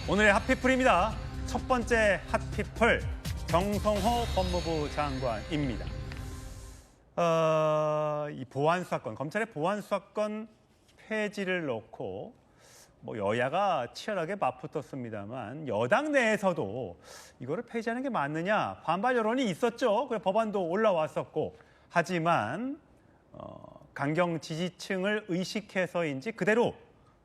오늘의 핫피플입니다. 첫 번째 핫피플, 정성호 법무부 장관입니다. 이 보안수사권, 검찰의 보안수사권 폐지를 놓고 여야가 치열하게 맞붙었습니다만 여당 내에서도 이거를 폐지하는 게 맞느냐 반발 여론이 있었죠. 그래서 법안도 올라왔었고 하지만 강경 지지층을 의식해서인지 그대로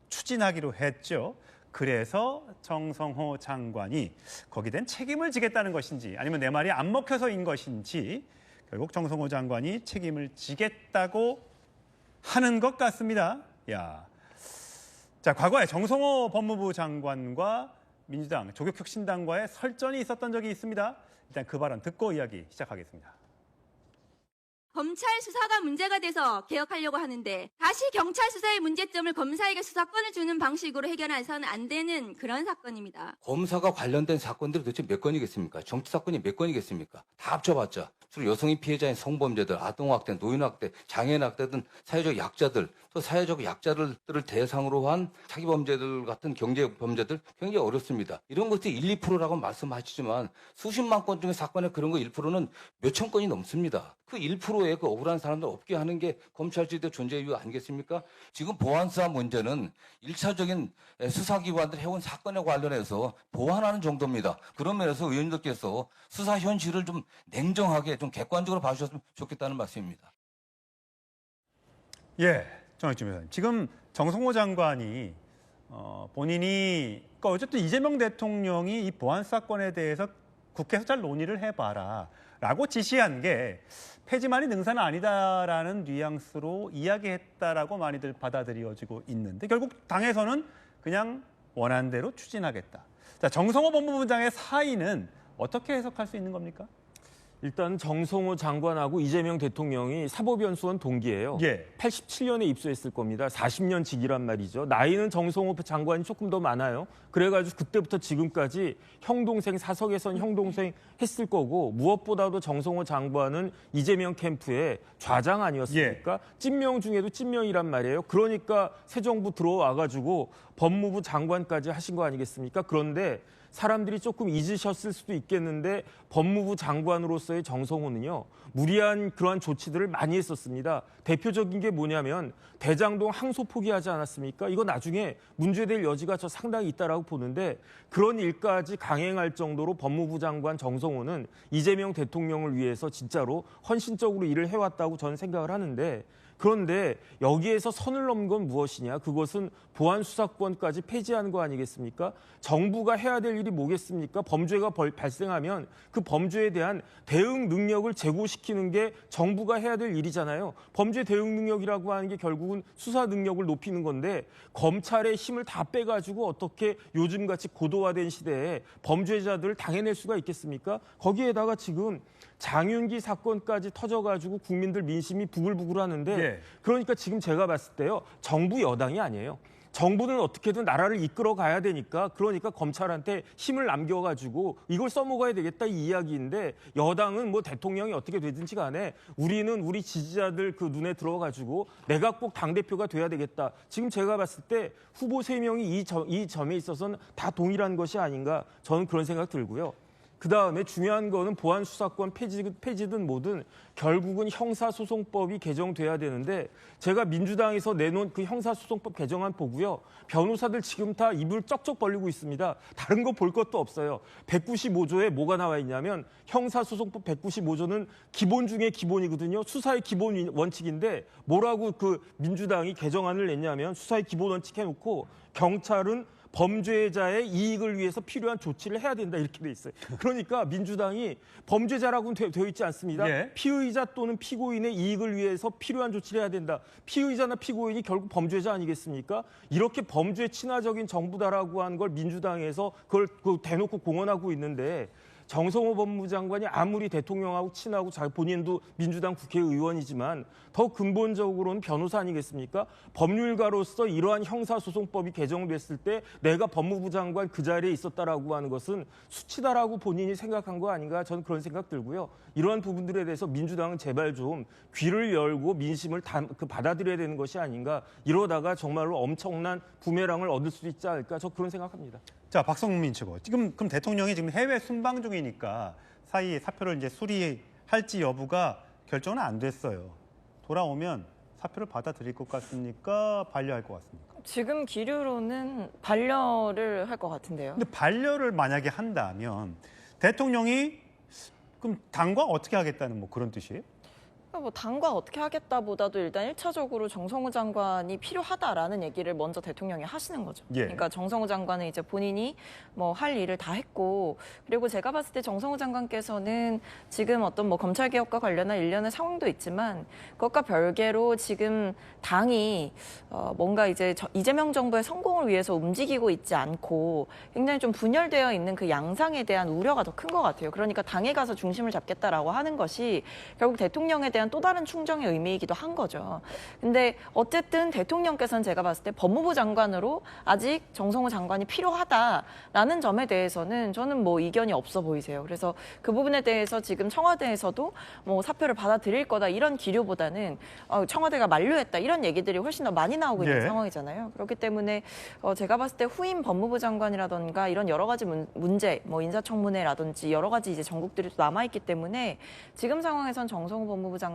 추진하기로 했죠. 그래서 정성호 장관이 거기에 대한 책임을 지겠다는 것인지 아니면 내 말이 안 먹혀서인 것인지 결국 정성호 장관이 책임을 지겠다고 하는 것 같습니다. 자, 과거에 정성호 법무부 장관과 민주당, 조국혁신당과의 설전이 있었던 적이 있습니다. 일단 그 발언 듣고 이야기 시작하겠습니다. 검찰 수사가 문제가 돼서 개혁하려고 하는데 다시 경찰 수사의 문제점을 검사에게 수사권을 주는 방식으로 해결해서는 안 되는 그런 사건입니다. 검사가 관련된 사건들이 도대체 몇 건이겠습니까? 정치 사건이 몇 건이겠습니까? 다 합쳐봤자 주로 여성이 피해자인 성범죄들, 아동학대, 노인학대, 장애인학대 등 사회적 약자들, 또 사회적 약자들을 대상으로 한 사기범죄들 같은 경제범죄들 굉장히 어렵습니다. 이런 것들이 1, 2%라고 말씀하시지만 수십만 건 중에 사건에 그런 거 1%는 몇천 건이 넘습니다. 그 1%의 그 억울한 사람들 없게 하는 게 검찰제도의 존재 이유 아니겠습니까? 지금 보안수사 문제는 1차적인 수사기관들 해온 사건에 관련해서 보완하는 정도입니다. 그런 면에서 의원님들께서 수사 현실을 좀 냉정하게 좀 객관적으로 봐주셨으면 좋겠다는 말씀입니다. 정혁진 변호사님. 지금 정성호 장관이 본인이 어쨌든 이재명 대통령이 이 보안수사권에 대해서 국회에서 잘 논의를 해봐라 라고 지시한 게 폐지만이 능사는 아니다라는 뉘앙스로 이야기했다라고 많이들 받아들여지고 있는데 결국 당에서는 그냥 원한 대로 추진하겠다. 자, 정성호 법무부장의 사의는 어떻게 해석할 수 있는 겁니까? 일단 정성호 장관하고 이재명 대통령이 사법연수원 동기예요. 87년에 입소했을 겁니다. 40년 직이란 말이죠. 나이는 정성호 장관이 조금 더 많아요. 그래가지고 그때부터 지금까지 형동생, 사석에선 형동생 했을 거고 무엇보다도 정성호 장관은 이재명 캠프의 좌장 아니었습니까? 찐명 중에도 찐명이란 말이에요. 그러니까 새 정부 들어와가지고 법무부 장관까지 하신 거 아니겠습니까? 그런데 사람들이 조금 잊으셨을 수도 있겠는데 법무부 장관으로서의 정성호는요. 무리한 그러한 조치들을 많이 했었습니다. 대표적인 게 뭐냐면 대장동 항소 포기하지 않았습니까? 이거 나중에 문제될 여지가 저 상당히 있다라고 보는데 그런 일까지 강행할 정도로 법무부 장관 정성호는 이재명 대통령을 위해서 진짜로 헌신적으로 일을 해왔다고 저는 생각을 하는데 그런데 여기에서 선을 넘은 건 무엇이냐? 그것은 보안수사권까지 폐지하는 거 아니겠습니까? 정부가 해야 될 일이 뭐겠습니까? 범죄가 발생하면 그 범죄에 대한 대응 능력을 제고시키는 게 정부가 해야 될 일이잖아요. 범죄 대응 능력이라고 하는 게 결국은 수사 능력을 높이는 건데 검찰의 힘을 다 빼가지고 어떻게 요즘같이 고도화된 시대에 범죄자들을 당해낼 수가 있겠습니까? 거기에다가 지금 장윤기 사건까지 터져가지고 국민들 민심이 부글부글하는데 그러니까 지금 제가 봤을 때요. 정부 여당이 아니에요. 정부는 어떻게든 나라를 이끌어 가야 되니까 그러니까 검찰한테 힘을 남겨가지고 이걸 써먹어야 되겠다 이 이야기인데 여당은 뭐 대통령이 어떻게 되든지 간에 우리는 우리 지지자들 그 눈에 들어가지고 내가 꼭 당대표가 돼야 되겠다. 지금 제가 봤을 때 후보 3명이 이 점에 있어서는 다 동일한 것이 아닌가 저는 그런 생각 들고요. 그다음에 중요한 거는 보안수사권 폐지든 뭐든 결국은 형사소송법이 개정돼야 되는데 제가 민주당에서 내놓은 그 형사소송법 개정안 보고요. 변호사들 지금 다 입을 쩍쩍 벌리고 있습니다. 다른 거 볼 것도 없어요. 195조에 뭐가 나와 있냐면 형사소송법 195조는 기본 중에 기본이거든요. 수사의 기본 원칙인데 뭐라고 그 민주당이 개정안을 냈냐면 수사의 기본 원칙 해놓고 경찰은 범죄자의 이익을 위해서 필요한 조치를 해야 된다 이렇게 돼 있어요. 그러니까 민주당이 범죄자라고는 되어 있지 않습니다. 피의자 또는 피고인의 이익을 위해서 필요한 조치를 해야 된다. 피의자나 피고인이 결국 범죄자 아니겠습니까? 이렇게 범죄 친화적인 정부다라고 하는 걸 민주당에서 그걸 대놓고 공언하고 있는데 정성호 법무부 장관이 아무리 대통령하고 친하고 본인도 민주당 국회의원이지만 더 근본적으로는 변호사 아니겠습니까? 법률가로서 이러한 형사소송법이 개정됐을 때 내가 법무부 장관 그 자리에 있었다라고 하는 것은 수치다라고 본인이 생각한 거 아닌가, 저는 그런 생각 들고요. 이러한 부분들에 대해서 민주당은 제발 좀 귀를 열고 민심을 받아들여야 되는 것이 아닌가. 이러다가 정말로 엄청난 부메랑을 얻을 수 있지 않을까, 저 그런 생각합니다. 자, 박성민 최고. 지금 그럼 대통령이 지금 해외 순방 중이니까 사이에 사표를 이제 수리할지 여부가 결정은 안 됐어요. 돌아오면 사표를 받아들일 것 같습니까? 반려할 것 같습니까? 지금 기류로는 반려를 할 것 같은데요. 근데 반려를 만약에 한다면 대통령이 그럼 당과 어떻게 하겠다는 뭐 그런 뜻이에요? 뭐 당과 어떻게 하겠다보다도 일단 1차적으로 정성호 장관이 필요하다라는 얘기를 먼저 대통령이 하시는 거죠. 예. 그러니까 정성호 장관은 이제 본인이 뭐 할 일을 다 했고, 그리고 제가 봤을 때 정성호 장관께서는 지금 어떤 뭐 검찰 개혁과 관련한 일련의 상황도 있지만 그것과 별개로 지금 당이 뭔가 이제 이재명 정부의 성공을 위해서 움직이고 있지 않고 굉장히 좀 분열되어 있는 그 양상에 대한 우려가 더 큰 것 같아요. 그러니까 당에 가서 중심을 잡겠다라고 하는 것이 결국 대통령에 대한 또 다른 충정의 의미이기도 한 거죠. 근데 어쨌든 대통령께서는 제가 봤을 때 법무부 장관으로 아직 정성호 장관이 필요하다라는 점에 대해서는 저는 뭐 이견이 없어 보이세요. 그래서 그 부분에 대해서 지금 청와대에서도 뭐 사표를 받아들일 거다 이런 기류보다는 청와대가 만류했다 이런 얘기들이 훨씬 더 많이 나오고 있는 예. 상황이잖아요. 그렇기 때문에 제가 봤을 때 후임 법무부 장관이라던가 이런 여러 가지 문제, 뭐 인사청문회라든지 여러 가지 이제 전국들이 또 남아있기 때문에 지금 상황에선 정성호 법무부 장관의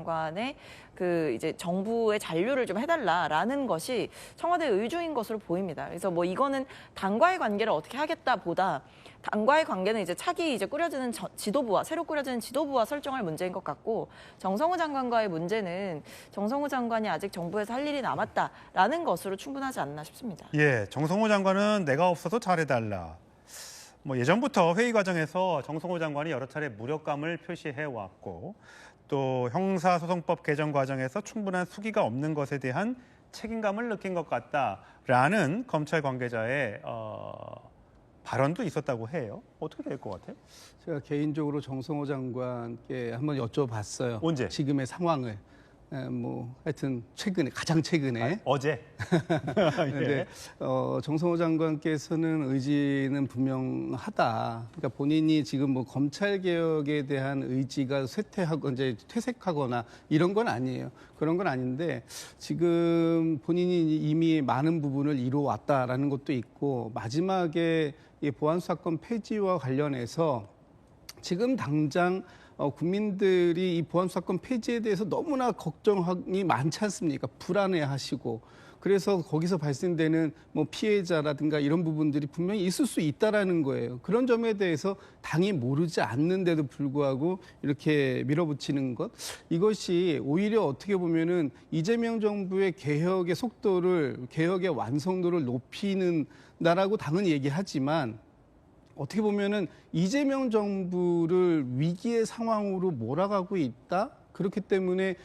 그 이제 정부의 잔류를 좀 해달라라는 것이 청와대의 의중인 것으로 보입니다. 그래서 뭐 이거는 당과의 관계를 어떻게 하겠다보다 당과의 관계는 이제 차기 이제 꾸려지는 지도부와 새로 꾸려지는 지도부와 설정할 문제인 것 같고, 정성호 장관과의 문제는 정성호 장관이 아직 정부에서 할 일이 남았다라는 것으로 충분하지 않나 싶습니다. 예, 정성호 장관은 내가 없어도 잘해달라. 뭐 예전부터 회의 과정에서 정성호 장관이 여러 차례 무력감을 표시해 왔고, 또 형사소송법 개정 과정에서 충분한 수기가 없는 것에 대한 책임감을 느낀 것 같다라는 검찰 관계자의 발언도 있었다고 해요. 어떻게 될 것 같아요? 제가 개인적으로 정성호 장관께 한번 여쭤봤어요. 언제? 지금의 상황을. 뭐 하여튼 최근에, 가장 최근에. 어제. 네. 정성호 장관께서는 의지는 분명하다. 그러니까 본인이 지금 뭐 검찰 개혁에 대한 의지가 쇠퇴하고 이제 퇴색하거나 이런 건 아니에요. 그런 건 아닌데 지금 본인이 이미 많은 부분을 이루어왔다라는 것도 있고, 마지막에 이 보안수사권 폐지와 관련해서 지금 당장 국민들이 이 보안수사권 폐지에 대해서 너무나 걱정이 많지 않습니까? 불안해하시고. 그래서 거기서 발생되는 뭐 피해자라든가 이런 부분들이 분명히 있을 수 있다라는 거예요. 그런 점에 대해서 당이 모르지 않는데도 불구하고 이렇게 밀어붙이는 것, 이것이 오히려 어떻게 보면은 이재명 정부의 개혁의 속도를, 개혁의 완성도를 높이는 다라고 당은 얘기하지만, 어떻게 보면은 이재명 정부를 위기의 상황으로 몰아가고 있다. 그렇기 때문에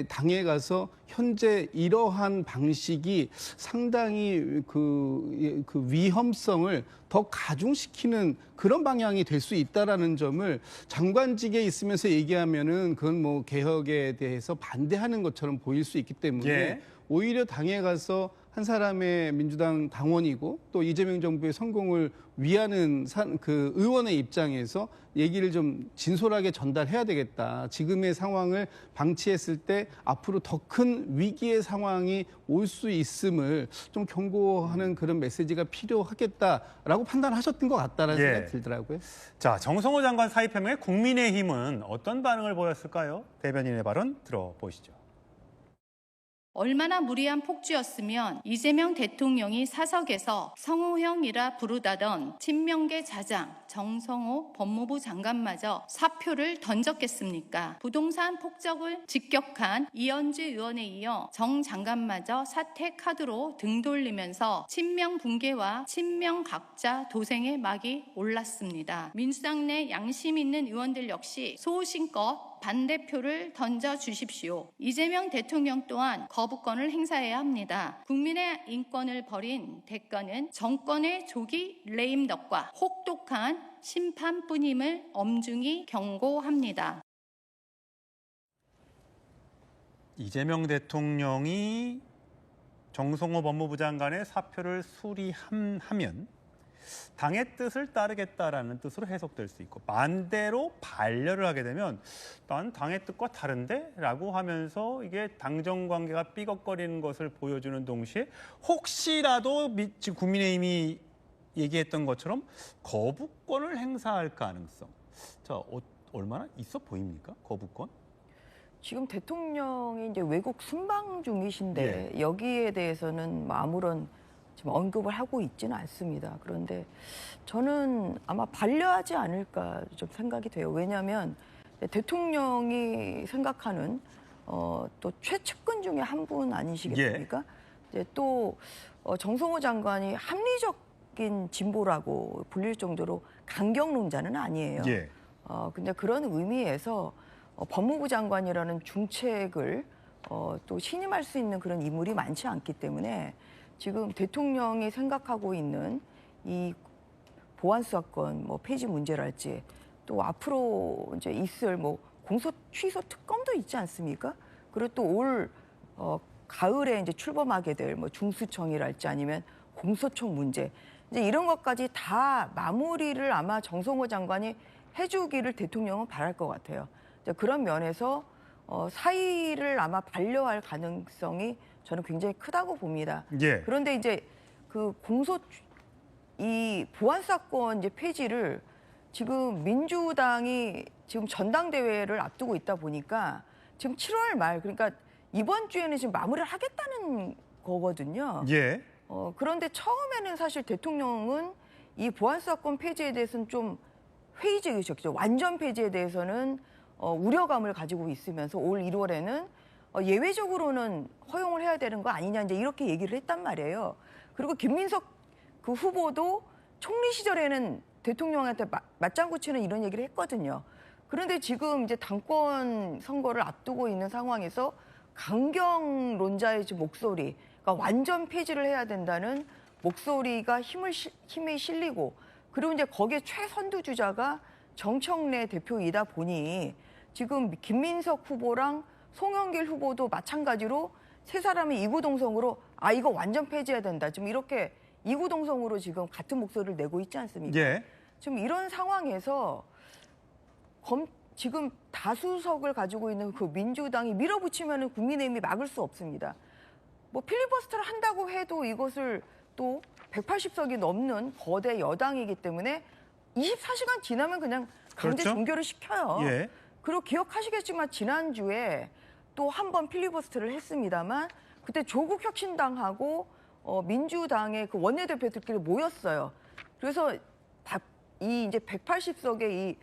당에 가서 현재 이러한 방식이 상당히 그 위험성을 더 가중시키는 그런 방향이 될 수 있다라는 점을 장관직에 있으면서 얘기하면은 그건 뭐 개혁에 대해서 반대하는 것처럼 보일 수 있기 때문에 예. 오히려 당에 가서 한 사람의 민주당 당원이고 또 이재명 정부의 성공을 위하는 그 의원의 입장에서 얘기를 좀 진솔하게 전달해야 되겠다. 지금의 상황을 방치했을 때 앞으로 더 큰 위기의 상황이 올 수 있음을 좀 경고하는 그런 메시지가 필요하겠다라고 판단하셨던 것 같다는 예. 생각이 들더라고요. 자, 정성호 장관 사의 표명에 국민의힘은 어떤 반응을 보였을까요? 대변인의 발언 들어보시죠. 얼마나 무리한 폭주였으면 이재명 대통령이 사석에서 성호형이라 부르다던 친명계 자장 정성호 법무부 장관마저 사표를 던졌겠습니까? 부동산 폭적을 직격한 이현주 의원에 이어 정 장관마저 사퇴 카드로 등 돌리면서 친명 붕괴와 친명 각자 도생의 막이 올랐습니다. 민주당 내 양심 있는 의원들 역시 소신껏 반대표를 던져주십시오. 이재명 대통령 또한 거부권을 행사해야 합니다. 국민의 인권을 버린 대가는 정권의 조기 레임덕과 혹독한 심판뿐임을 엄중히 경고합니다. 이재명 대통령이 정성호 법무부 장관의 사표를 수리하면 당의 뜻을 따르겠다라는 뜻으로 해석될 수 있고, 반대로 반려를 하게 되면 난 당의 뜻과 다른데? 라고 하면서 이게 당정 관계가 삐걱거리는 것을 보여주는 동시에 혹시라도 지금 국민의힘이 얘기했던 것처럼 거부권을 행사할 가능성. 자, 얼마나 있어 보입니까? 거부권? 지금 대통령이 이제 외국 순방 중이신데 여기에 대해서는 뭐 아무런 지금 언급을 하고 있지는 않습니다. 그런데 저는 아마 반려하지 않을까 좀 생각이 돼요. 왜냐하면 대통령이 생각하는 또 최측근 중에 한 분 아니시겠습니까? 이제 또 정성호 장관이 합리적인 진보라고 불릴 정도로 강경론자는 아니에요. 근데 그런 의미에서 법무부 장관이라는 중책을 또 신임할 수 있는 그런 인물이 많지 않기 때문에 지금 대통령이 생각하고 있는 이 보안수사권 뭐 폐지 문제랄지 또 앞으로 이제 있을 뭐 공소 취소 특검도 있지 않습니까? 그리고 또 올 가을에 이제 출범하게 될 뭐 중수청이랄지 아니면 공소청 문제 이제 이런 것까지 다 마무리를 아마 정성호 장관이 해주기를 대통령은 바랄 것 같아요. 그런 면에서 사의를 아마 반려할 가능성이 저는 굉장히 크다고 봅니다. 그런데 이제 그 이 보안사건 이제 폐지를 지금 민주당이 지금 전당대회를 앞두고 있다 보니까 지금 7월 말 그러니까 이번 주에는 지금 마무리를 하겠다는 거거든요. 그런데 처음에는 사실 대통령은 이 보안사건 폐지에 대해서는 좀 회의적이셨죠. 완전 폐지에 대해서는 우려감을 가지고 있으면서 올 1월에는 예외적으로는 허용을 해야 되는 거 아니냐 이제 이렇게 얘기를 했단 말이에요. 그리고 김민석 그 후보도 총리 시절에는 대통령한테 맞장구 치는 이런 얘기를 했거든요. 그런데 지금 이제 당권 선거를 앞두고 있는 상황에서 강경론자의 목소리, 그러니까 완전 폐지를 해야 된다는 목소리가 힘이 실리고 그리고 이제 거기에 최선두 주자가 정청래 대표이다 보니 지금 김민석 후보랑 송영길 후보도 마찬가지로 세 사람이 이구동성으로 이거 완전 폐지해야 된다. 지금 이렇게 이구동성으로 지금 같은 목소리를 내고 있지 않습니까? 지금 이런 상황에서 지금 다수석을 가지고 있는 그 민주당이 밀어붙이면 국민의힘이 막을 수 없습니다. 뭐 필리버스터를 한다고 해도 이것을 또 180석이 넘는 거대 여당이기 때문에 24시간 지나면 그냥 강제 종결을 시켜요. 그리고 기억하시겠지만 지난주에 또 한 번 필리버스터를 했습니다만 그때 조국 혁신당하고 민주당의 그 원내대표들끼리 모였어요. 그래서 이 이제 180석의 이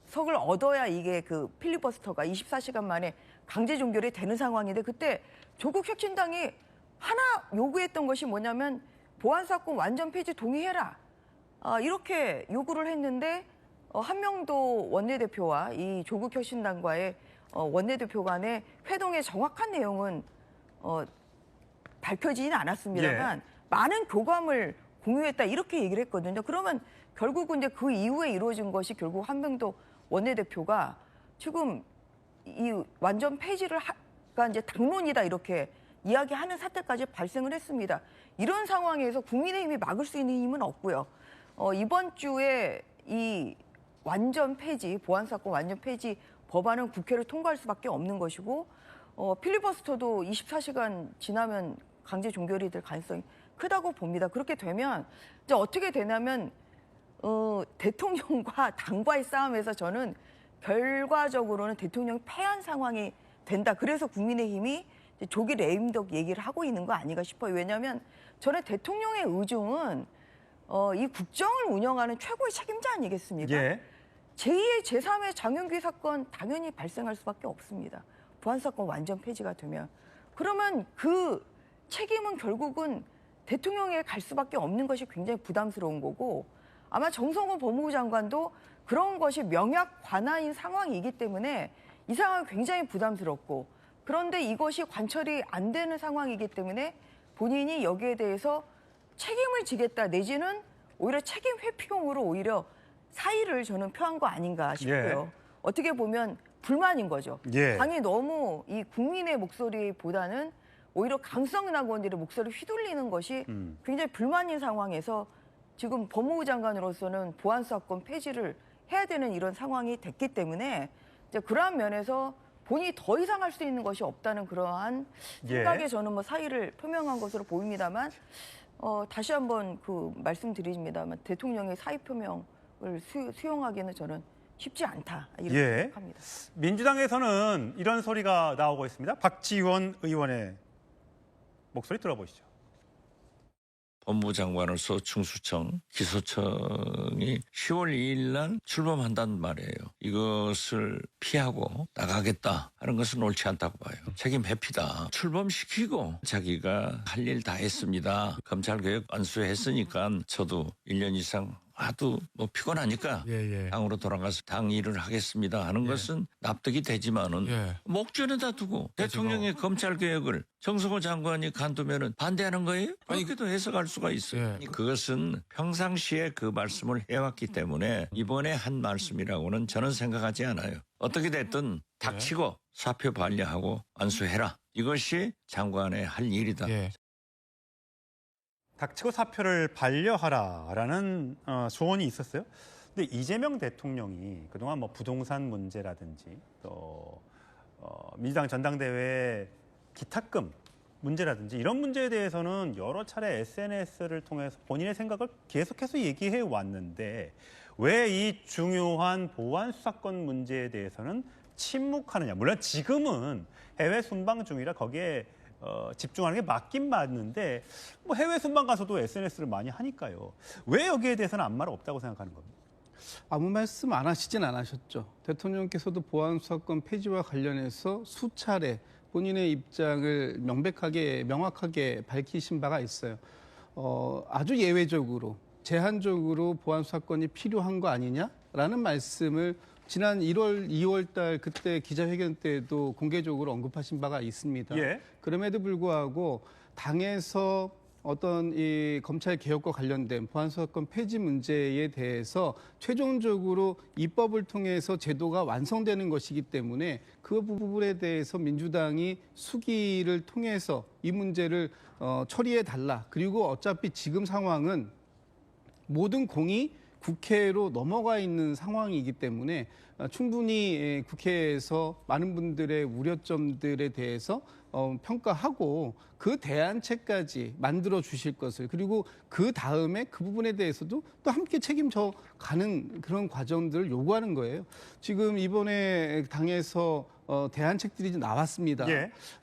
석을 얻어야 이게 그 필리버스터가 24시간 만에 강제 종결이 되는 상황인데 그때 조국 혁신당이 하나 요구했던 것이 뭐냐면 보안사건 완전 폐지 동의해라. 이렇게 요구를 했는데 한명도 원내대표와 이 조국 혁신당과의 원내대표 간의 회동의 정확한 내용은 밝혀지진 않았습니다만 많은 교감을 공유했다 이렇게 얘기를 했거든요. 그러면 결국은 이제 그 이후에 이루어진 것이 결국 한명도 원내대표가 지금 이 완전 폐지를 이제 당론이다 이렇게 이야기하는 사태까지 발생을 했습니다. 이런 상황에서 국민의힘이 막을 수 있는 힘은 없고요. 이번 주에 이 완전 폐지, 보안사건 완전 폐지 법안은 국회를 통과할 수밖에 없는 것이고 필리버스터도 24시간 지나면 강제 종결이 될 가능성이 크다고 봅니다. 그렇게 되면 이제 어떻게 되냐면 대통령과 당과의 싸움에서 저는 결과적으로는 대통령이 패한 상황이 된다. 그래서 국민의힘이 조기 레임덕 얘기를 하고 있는 거 아닌가 싶어요. 왜냐하면 저는 대통령의 의중은 이 국정을 운영하는 최고의 책임자 아니겠습니까? 제2의 제3의 장윤기 사건 당연히 발생할 수밖에 없습니다. 보안사건 완전 폐지가 되면. 그러면 그 책임은 결국은 대통령에게 갈 수밖에 없는 것이 굉장히 부담스러운 거고 아마 정성호 법무부 장관도 그런 것이 명약 관아인 상황이기 때문에 이 상황이 굉장히 부담스럽고 그런데 이것이 관철이 안 되는 상황이기 때문에 본인이 여기에 대해서 책임을 지겠다 내지는 오히려 책임 회피용으로 오히려 사의를 저는 표한 거 아닌가 싶고요. 어떻게 보면 불만인 거죠. 당이 너무 이 국민의 목소리보다는 오히려 강성 낙원들의 목소리를 휘둘리는 것이 굉장히 불만인 상황에서 지금 법무부 장관으로서는 보안수사권 폐지를 해야 되는 이런 상황이 됐기 때문에 이제 그러한 면에서 본인이 더 이상 할 수 있는 것이 없다는 그러한 생각에 저는 뭐 사의를 표명한 것으로 보입니다만 다시 한번 그 말씀드립니다만 대통령의 사의 표명을 수용하기는 저는 쉽지 않다 이렇게 생각합니다. 민주당에서는 이런 소리가 나오고 있습니다. 박지원 의원의 목소리 들어보시죠. 법무부 장관으로서 중수청, 기소청이 10월 2일 날 출범한다는 말이에요. 이것을 피하고 나가겠다 하는 것은 옳지 않다고 봐요. 책임 회피다. 출범시키고 자기가 할 일 다 했습니다. 검찰개혁 안수했으니까 저도 1년 이상 하도 뭐 피곤하니까 당으로 돌아가서 당 일을 하겠습니다 하는 것은 납득이 되지만은 목전에다 두고 대통령의 검찰 개혁을 정성호 장관이 간두면은 반대하는 거예요? 그렇게도 해석할 수가 있어요. 그것은 평상시에 그 말씀을 해왔기 때문에 이번에 한 말씀이라고는 저는 생각하지 않아요. 어떻게 됐든 닥치고 사표 반려하고 안수해라. 이것이 장관의 할 일이다. 닥치고 사표를 반려하라라는 조언이 있었어요. 근데 이재명 대통령이 그동안 뭐 부동산 문제라든지 또 민주당 전당대회 기탁금 문제라든지 이런 문제에 대해서는 여러 차례 SNS를 통해서 본인의 생각을 계속해서 얘기해 왔는데 왜 이 중요한 보안 수사권 문제에 대해서는 침묵하느냐. 물론 지금은 해외 순방 중이라 거기에 집중하는 게 맞긴 맞는데 뭐 해외 순방 가서도 SNS를 많이 하니까요. 왜 여기에 대해서는 아무 말 없다고 생각하는 겁니까? 아무 말씀 안 하시진 않으셨죠. 대통령께서도 보안수사권 폐지와 관련해서 수차례 본인의 입장을 명확하게 밝히신 바가 있어요. 아주 예외적으로 제한적으로 보안수사권이 필요한 거 아니냐라는 말씀을 지난 1월, 2월 달 그때 기자회견 때도 공개적으로 언급하신 바가 있습니다. 그럼에도 불구하고 당에서 어떤 이 검찰 개혁과 관련된 보안수사권 폐지 문제에 대해서 최종적으로 입법을 통해서 제도가 완성되는 것이기 때문에 그 부분에 대해서 민주당이 수기를 통해서 이 문제를 처리해 달라. 그리고 어차피 지금 상황은 모든 공이 국회로 넘어가 있는 상황이기 때문에 충분히 국회에서 많은 분들의 우려점들에 대해서 평가하고 그 대안책까지 만들어 주실 것을 그리고 그 다음에 그 부분에 대해서도 또 함께 책임져 가는 그런 과정들을 요구하는 거예요. 지금 이번에 당에서 대안책들이 나왔습니다.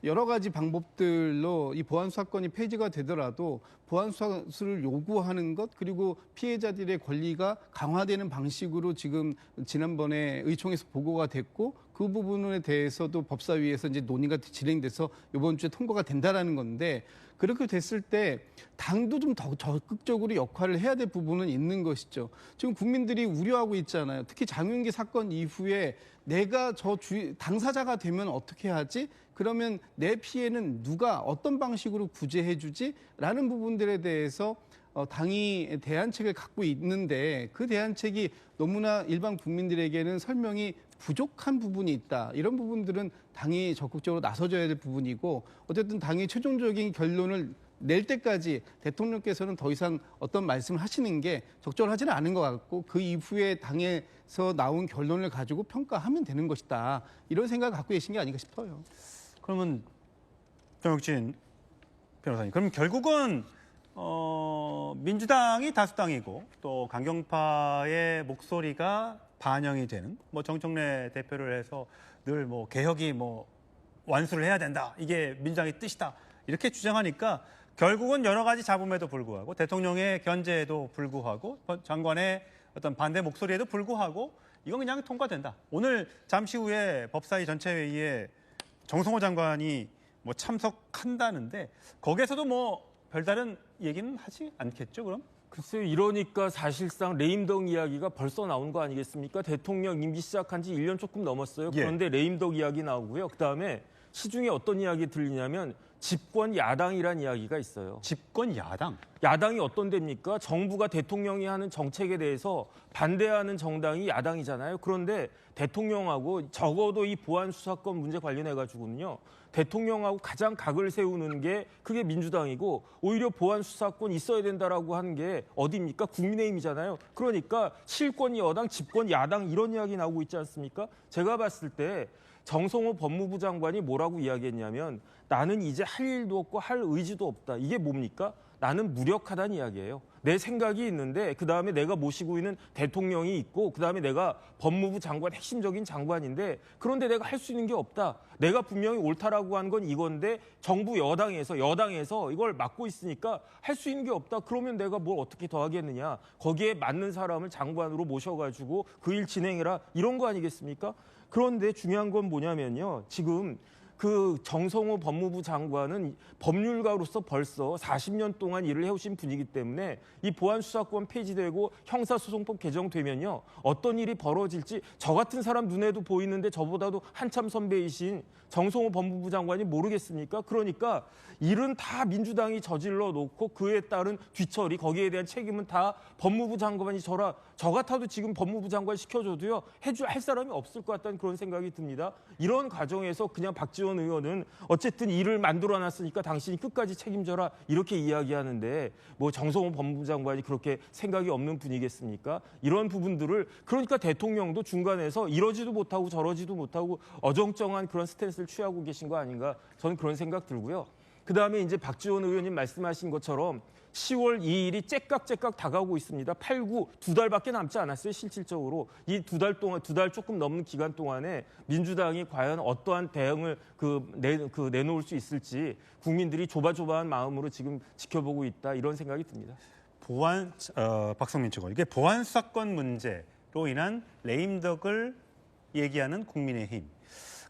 여러 가지 방법들로 이 보안수사권이 폐지가 되더라도 보안수사를 요구하는 것 그리고 피해자들의 권리가 강화되는 방식으로 지금 지난번에 의총에서 보고가 됐고 그 부분에 대해서도 법사위에서 이제 논의가 진행돼서 이번 주에 통과가 된다라는 건데 그렇게 됐을 때 당도 좀 더 적극적으로 역할을 해야 될 부분은 있는 것이죠. 지금 국민들이 우려하고 있잖아요. 특히 장윤기 사건 이후에 내가 당사자가 되면 어떻게 하지? 그러면 내 피해는 누가 어떤 방식으로 구제해 주지? 라는 부분들에 대해서 당이 대안책을 갖고 있는데 그 대안책이 너무나 일반 국민들에게는 설명이 부족한 부분이 있다. 이런 부분들은 당이 적극적으로 나서줘야 될 부분이고 어쨌든 당이 최종적인 결론을 낼 때까지 대통령께서는 더 이상 어떤 말씀을 하시는 게 적절하지는 않은 것 같고 그 이후에 당에서 나온 결론을 가지고 평가하면 되는 것이다. 이런 생각을 갖고 계신 게 아닌가 싶어요. 그러면 정혁진 변호사님, 그럼 결국은 민주당이 다수당이고 또 강경파의 목소리가 반영이 되는 뭐 정청래 대표를 해서 늘 뭐 개혁이 뭐 완수를 해야 된다. 이게 민주당의 뜻이다. 이렇게 주장하니까 결국은 여러 가지 잡음에도 불구하고 대통령의 견제에도 불구하고 장관의 어떤 반대 목소리에도 불구하고 이건 그냥 통과된다. 오늘 잠시 후에 법사위 전체회의에 정성호 장관이 뭐 참석한다는데 거기에서도 뭐 별다른 얘기는 하지 않겠죠, 그럼? 글쎄요, 이러니까 사실상 레임덕 이야기가 벌써 나온 거 아니겠습니까? 대통령 임기 시작한 지 1년 조금 넘었어요. 예. 그런데 레임덕 이야기 나오고요. 그다음에 시중에 어떤 이야기 들리냐면 집권 야당이란 이야기가 있어요. 집권 야당. 야당이 어떤 데입니까? 정부가 대통령이 하는 정책에 대해서 반대하는 정당이 야당이잖아요. 그런데 대통령하고 적어도 이 보안 수사권 문제 관련해 가지고는요. 대통령하고 가장 각을 세우는 게 그게 민주당이고 오히려 보안 수사권 있어야 된다라고 하는 게 어디입니까? 국민의힘이잖아요. 그러니까 실권 여당, 집권 야당 이런 이야기 나오고 있지 않습니까? 제가 봤을 때 정성호 법무부 장관이 뭐라고 이야기했냐면 나는 이제 할 일도 없고 할 의지도 없다. 이게 뭡니까? 나는 무력하다는 이야기예요. 내 생각이 있는데 그다음에 내가 모시고 있는 대통령이 있고 그다음에 내가 법무부 장관 핵심적인 장관인데 그런데 내가 할 수 있는 게 없다. 내가 분명히 옳다라고 한 건 이건데 정부 여당에서 이걸 막고 있으니까 할 수 있는 게 없다. 그러면 내가 뭘 어떻게 더 하겠느냐. 거기에 맞는 사람을 장관으로 모셔가지고 그 일 진행해라. 이런 거 아니겠습니까? 그런데 중요한 건 뭐냐면요. 지금 그 정성호 법무부 장관은 법률가로서 벌써 40년 동안 일을 해오신 분이기 때문에 이 보안수사권 폐지되고 형사소송법 개정되면요. 어떤 일이 벌어질지 저 같은 사람 눈에도 보이는데 저보다도 한참 선배이신 정성호 법무부 장관이 모르겠습니까? 그러니까 일은 다 민주당이 저질러 놓고 그에 따른 뒤처리 거기에 대한 책임은 다 법무부 장관이 저 같아도 지금 법무부 장관 시켜줘도요. 할 사람이 없을 것 같다는 그런 생각이 듭니다. 이런 과정에서 그냥 박지원 의원은 어쨌든 일을 만들어놨으니까 당신이 끝까지 책임져라 이렇게 이야기하는데 뭐 정성호 법무부 장관이 그렇게 생각이 없는 분이겠습니까? 이런 부분들을 그러니까 대통령도 중간에서 이러지도 못하고 저러지도 못하고 어정쩡한 그런 스탠스를 취하고 계신 거 아닌가 저는 그런 생각 들고요. 그다음에 이제 박지원 의원님 말씀하신 것처럼 10월 2일이 째깍째깍 다가오고 있습니다. 8, 9, 2달밖에 남지 않았어요. 실질적으로. 이 2달 동안, 2달 조금 넘는 기간 동안에 민주당이 과연 어떠한 대응을 내놓을 수 있을지 국민들이 조바조바한 마음으로 지금 지켜보고 있다. 이런 생각이 듭니다. 박성민 측은 이게 보안 수사권 문제로 인한 레임덕을 얘기하는 국민의힘.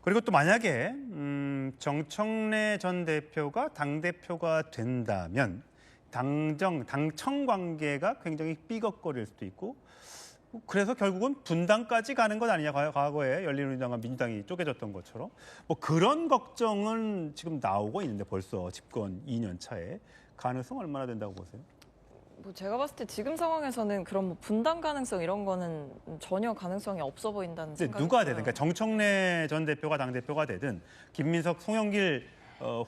그리고 또 만약에 정청래 전 대표가 당대표가 된다면 당청 관계가 굉장히 삐걱거릴 수도 있고 그래서 결국은 분당까지 가는 것 아니냐. 과거에 열린우리당과 민주당이 쪼개졌던 것처럼 뭐 그런 걱정은 지금 나오고 있는데 벌써 집권 2년 차에 가능성 얼마나 된다고 보세요? 뭐 제가 봤을 때 지금 상황에서는 그런 뭐 분당 가능성 이런 거는 전혀 가능성이 없어 보인다는 생각이 누가 들어요. 되든 그러니까 정청래 전 대표가 당대표가 되든 김민석, 송영길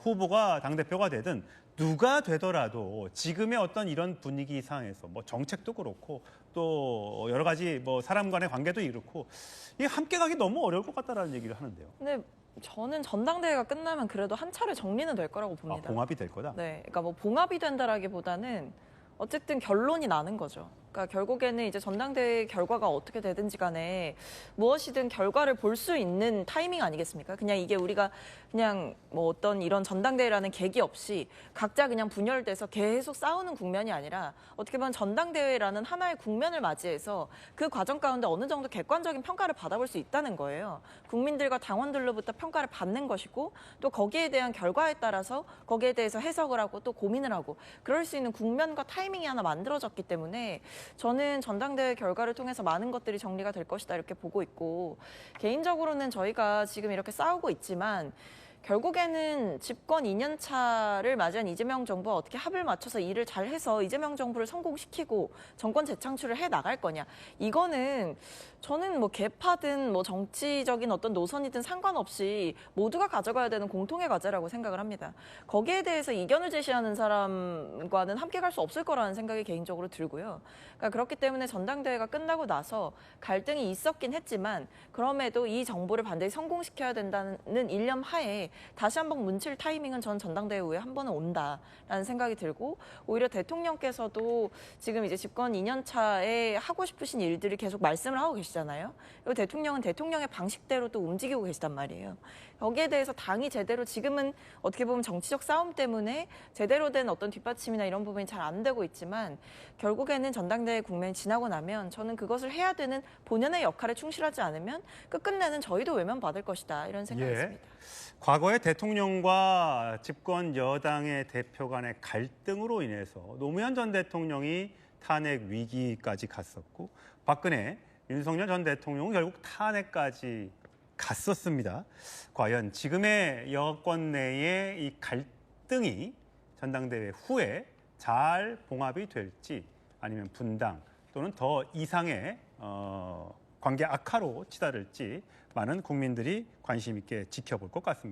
후보가 당대표가 되든 누가 되더라도 지금의 어떤 이런 분위기 상에서 뭐 정책도 그렇고 또 여러 가지 뭐 사람 간의 관계도 이렇고 이게 함께 가기 너무 어려울 것 같다라는 얘기를 하는데요. 근데 저는 전당대회가 끝나면 그래도 한 차례 정리는 될 거라고 봅니다. 봉합이 될 거다? 네, 그러니까 뭐 봉합이 된다라기보다는 어쨌든 결론이 나는 거죠. 그러니까 결국에는 이제 전당대회 결과가 어떻게 되든지 간에 무엇이든 결과를 볼 수 있는 타이밍 아니겠습니까? 그냥 이게 우리가 그냥 뭐 어떤 이런 전당대회라는 계기 없이 각자 그냥 분열돼서 계속 싸우는 국면이 아니라 어떻게 보면 전당대회라는 하나의 국면을 맞이해서 그 과정 가운데 어느 정도 객관적인 평가를 받아볼 수 있다는 거예요. 국민들과 당원들로부터 평가를 받는 것이고 또 거기에 대한 결과에 따라서 거기에 대해서 해석을 하고 또 고민을 하고 그럴 수 있는 국면과 타이밍이 하나 만들어졌기 때문에 저는 전당대회 결과를 통해서 많은 것들이 정리가 될 것이다 이렇게 보고 있고 개인적으로는 저희가 지금 이렇게 싸우고 있지만 결국에는 집권 2년 차를 맞이한 이재명 정부와 어떻게 합을 맞춰서 일을 잘해서 이재명 정부를 성공시키고 정권 재창출을 해 나갈 거냐. 이거는 저는 뭐 계파든 뭐 정치적인 어떤 노선이든 상관없이 모두가 가져가야 되는 공통의 과제라고 생각을 합니다. 거기에 대해서 이견을 제시하는 사람과는 함께 갈 수 없을 거라는 생각이 개인적으로 들고요. 그러니까 그렇기 때문에 전당대회가 끝나고 나서 갈등이 있었긴 했지만 그럼에도 이 정부를 반드시 성공시켜야 된다는 일념 하에 다시 한번 뭉칠 타이밍은 전 전당대회 후에 한 번은 온다라는 생각이 들고 오히려 대통령께서도 지금 이제 집권 2년 차에 하고 싶으신 일들을 계속 말씀을 하고 계시잖아요. 그리고 대통령은 대통령의 방식대로 또 움직이고 계시단 말이에요. 여기에 대해서 당이 제대로 지금은 어떻게 보면 정치적 싸움 때문에 제대로 된 어떤 뒷받침이나 이런 부분이 잘 안 되고 있지만 결국에는 전당대회 국면이 지나고 나면 저는 그것을 해야 되는 본연의 역할에 충실하지 않으면 끝끝내는 저희도 외면받을 것이다 이런 생각이 있습니다. 과거에 대통령과 집권 여당의 대표 간의 갈등으로 인해서 노무현 전 대통령이 탄핵 위기까지 갔었고 박근혜, 윤석열 전 대통령은 결국 탄핵까지 갔었습니다. 과연 지금의 여권 내의 이 갈등이 전당대회 후에 잘 봉합이 될지 아니면 분당 또는 더 이상의 관계 악화로 치달을지 많은 국민들이 관심 있게 지켜볼 것 같습니다.